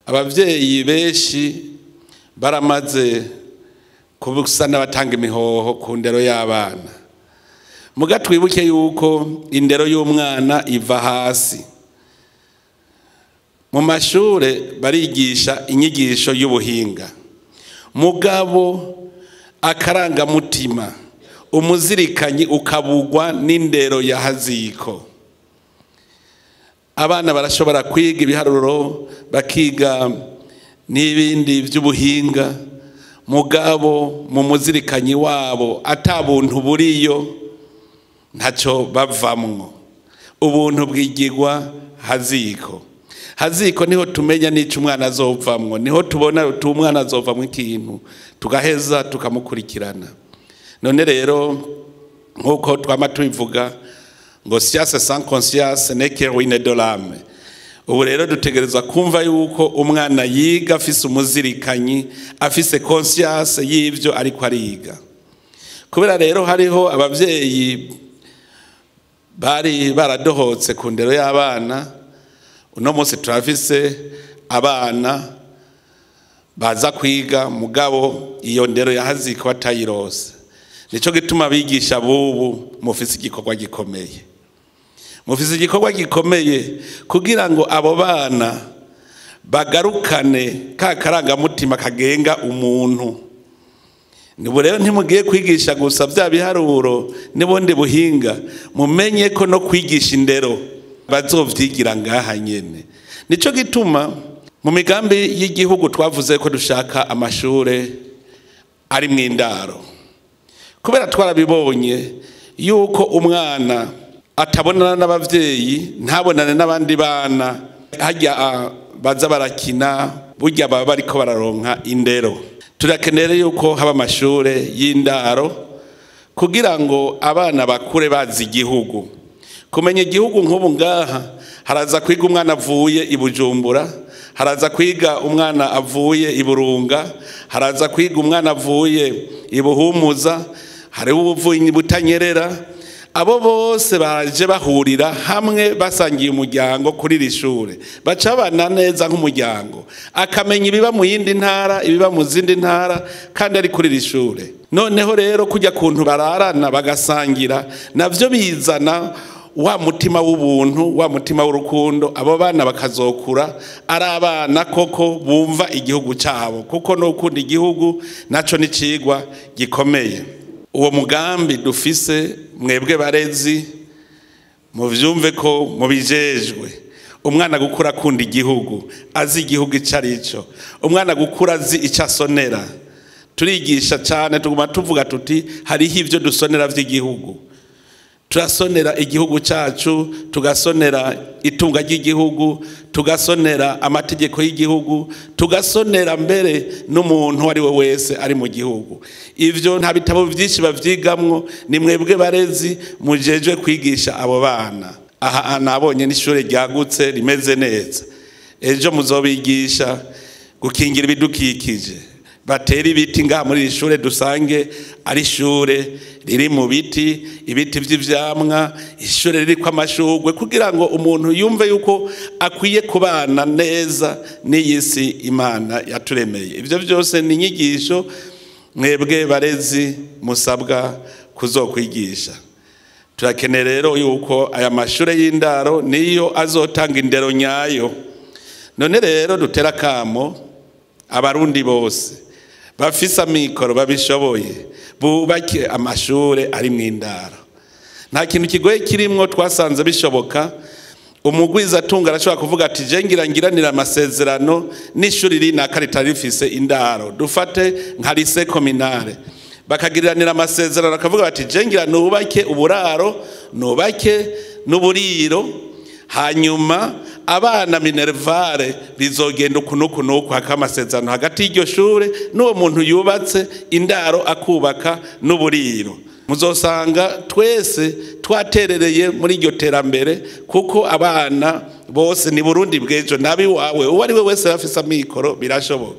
abavyeyi benshi baramaze kubusa n'abatanga imihoho ku ndero y'abana. Muga twibuke yuko indero y'umwana iva hasi. Mu mashure barigisha inyigisho y'ubuhinga, mugabo akarangamutima umuzirikanyi ukabugwa n'indero ya haziko. Abana barashobora kwiga ibiharuro, bakiga n'ibindi by'ubuhinga, mugabo mu muzirikanyi wabo atabuntu buriyo ntaco bavamwo. Ubuntu bwigirwa haziko. Haziko niho tumenya n'ico umwana azovamwo, niho tubona umwana azovamwo ikintu tugaheza tukamukurikirana. None rero nkuko twama tubivuga ngo science sans conscience n'est que ruine de l'âme. Ubu rero dutegerezwa kumva yuko umwana yiga afise umuzirikanyi, afise conscience y'ivyo ariko ariga. Kubera rero hariho abavyeyi bari baradohotse ku ndero y'abana, uno munsi turafise abana baza kwiga mugabo iyo ndero ya haziko batayirose. Nico gituma bigisha bubu mufise igikorwa gikomeye. Mufise igikorwa gikomeye kugira ngo abo bana bagarukane ka karangamutima kagenga umuntu. Nibo rero ntimugiye kwigisha gusa bya biharuro n'ubundi buhinga, mumenye ko no kwigisha indero bazovyigira ngaha nyene. Nico gituma mu migambi y'igihugu twavuze ko dushaka amashure ari mw'indaro. Kubera twarabibonye yuko umwana atabonana n'abavyeyi, ntabonane n'abandi bana, hajya baza barakina, burya baba bariko bararonka indero. Turakenera yuko haba amashure y'indaro kugira ngo abana bakure bazi igihugu. Kumenya igihugu nk'ubu ngaha, haraza kwiga umwana avuye i Bujumbura, haraza kwiga umwana avuye i Burunga, haraza kwiga umwana avuye i Buhumuza, hariho uvuye i Butanyerera. Abo bose baje bahurira hamwe basangiye umuryango kuri rishure, bacabana neza nk'umuryango, akamenya ibiba mu yindi ntara, ibiba mu zindi ntara, kandi ari kuri rishure. Noneho rero kujya kuntu bararana bagasangira, navyo bizana wa mutima w'ubuntu, wa mutima w'urukundo. Abo bana bakazokura ari abana koko bumva igihugu cyabo, kuko no kunda igihugu naco ni cigwa gikomeye. Uwo mugambi dufise mwebwe barezi muvyumve ko mubijejwe. Umwana gukura akunda igihugu, azi igihugu icarico, umwana gukura azi ico asonera. Turigisha cyane, tuguma tuvuga tuti hariho ivyo dusonera vy'igihugu. Turasonera igihugu cacu, tugasonera itunga ry'igihugu, tugasonera amategeko y'igihugu, tugasonera mbere n'umuntu ari we wese ari mu gihugu. Ivyo nta bitabo byinshi bavyigamwo, ni mwebwe barezi mujejwe kwigisha abo bana. Aha nabonye n'ishure ryagutse rimeze neza. Ejo muzobigisha gukingira ibidukikije, batera ibiti ngaha muri iri shure dusange ari ishure riri mu biti, ibiti vy'ivyamwa, ishure riri kwa amashurwe, kugira ngo umuntu yumve yuko akwiye kubana neza n'iyisi Imana yaturemeye. Ivyo byose ni inyigisho mwebwe barezi musabwa kuzokwigisha. Turakeneye rero yuko aya mashure y'indaro niyo azotanga indero nyayo. None rero dutera kamo abarundi bose bafise amikoro babishoboye, bubake amashure ari mw'indaro. Nta kintu kigoye kirimwo, twasanze bishoboka. Umugwiza atunga arashobora kuvuga ati je ngiranira amasezerano n'ishuri rinaka ritari rifise indaro, dufate nka lycée communale, bakagiriranira amasezerano akavuga bati je ngira nubake uburaro, nubake n'uburiro, hanyuma abana minervare bizogenda ukunuku hakamasezerano hagati y'iryo shure n'uwo muntu yubatse indaro akubaka n'uburiro. Muzosanga twese twaterereye muri iryo terambere, kuko abana bose ni Burundi bw'ejo, nabi wawe uwo ari we wese afise amikoro birashoboka.